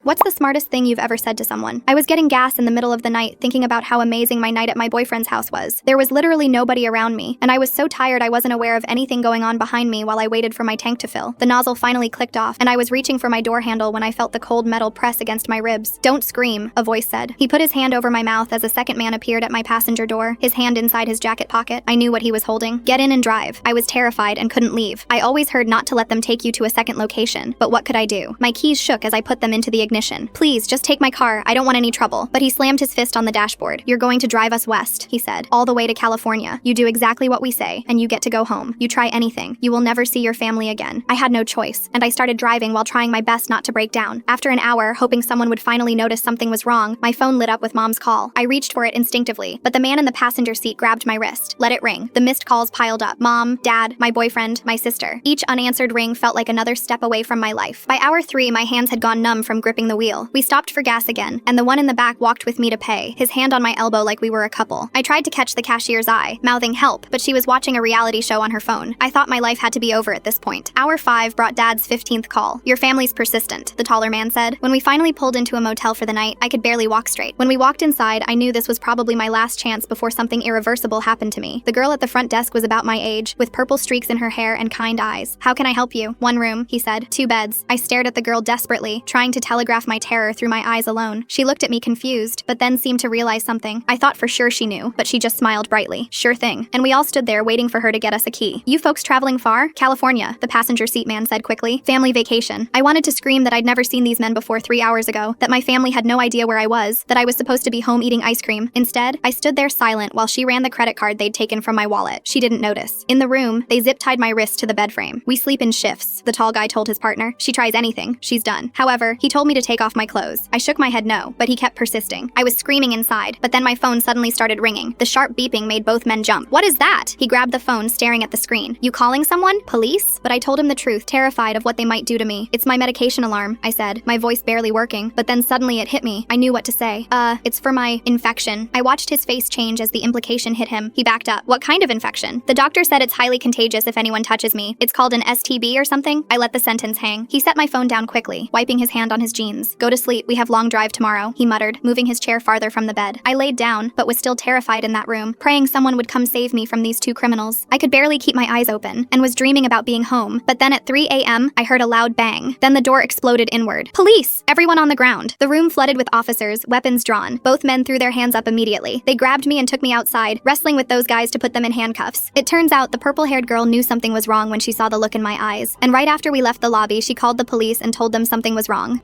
What's the smartest thing you've ever said to someone? I was getting gas in the middle of the night, thinking about how amazing my night at my boyfriend's house was. There was literally nobody around me, and I was so tired I wasn't aware of anything going on behind me while I waited for my tank to fill. The nozzle finally clicked off, and I was reaching for my door handle when I felt the cold metal press against my ribs. "Don't scream," a voice said. He put his hand over my mouth as a second man appeared at my passenger door, his hand inside his jacket pocket. I knew what he was holding. "Get in and drive." I was terrified and couldn't leave. I always heard not to let them take you to a second location, but what could I do? My keys shook as I put them into the ignition. "Please, just take my car. I don't want any trouble." But he slammed his fist on the dashboard. "You're going to drive us west," he said, "all the way to California. You do exactly what we say, and you get to go home. You try anything, you will never see your family again." I had no choice, and I started driving while trying my best not to break down. After an hour, hoping someone would finally notice something was wrong, my phone lit up with Mom's call. I reached for it instinctively, but the man in the passenger seat grabbed my wrist. Let it ring. The missed calls piled up. Mom, Dad, my boyfriend, my sister. Each unanswered ring felt like another step away from my life. By hour 3, my hands had gone numb from gripping the wheel. We stopped for gas again, and the one in the back walked with me to pay, his hand on my elbow like we were a couple. I tried to catch the cashier's eye, mouthing help, but she was watching a reality show on her phone. I thought my life had to be over at this point. Hour 5 brought Dad's 15th call. "Your family's persistent," the taller man said. When we finally pulled into a motel for the night, I could barely walk straight. When we walked inside, I knew this was probably my last chance before something irreversible happened to me. The girl at the front desk was about my age, with purple streaks in her hair and kind eyes. "How can I help you?" "One room," he said. "2 beds." I stared at the girl desperately, trying to telegraph my terror through my eyes alone. She looked at me confused, but then seemed to realize something. I thought for sure she knew, but she just smiled brightly. "Sure thing." And we all stood there waiting for her to get us a key. "You folks traveling far?" "California," the passenger seat man said quickly. "Family vacation." I wanted to scream that I'd never seen these men before 3 hours ago, that my family had no idea where I was, that I was supposed to be home eating ice cream. Instead, I stood there silent while she ran the credit card they'd taken from my wallet. She didn't notice. In the room, they zip-tied my wrist to the bed frame. "We sleep in shifts," the tall guy told his partner. "She tries anything, she's done." However, he told me to take off my clothes. I shook my head no, but he kept persisting. I was screaming inside, but then my phone suddenly started ringing. The sharp beeping made both men jump. "What is that?" He grabbed the phone, staring at the screen. "You calling someone? Police?" But I told him the truth, terrified of what they might do to me. "It's my medication alarm," I said, my voice barely working, but then suddenly it hit me. I knew what to say. It's for my infection." I watched his face change as the implication hit him. He backed up. "What kind of infection?" "The doctor said it's highly contagious if anyone touches me. It's called an STB or something." I let the sentence hang. He set my phone down quickly, wiping his hand on his jeans. "Go to sleep, we have long drive tomorrow," he muttered, moving his chair farther from the bed. I laid down, but was still terrified in that room, praying someone would come save me from these 2 criminals. I could barely keep my eyes open, and was dreaming about being home, but then at 3 a.m., I heard a loud bang. Then the door exploded inward. "Police!" Everyone on the ground. The room flooded with officers, weapons drawn. Both men threw their hands up immediately. They grabbed me and took me outside, wrestling with those guys to put them in handcuffs. It turns out the purple-haired girl knew something was wrong when she saw the look in my eyes, and right after we left the lobby, she called the police and told them something was wrong.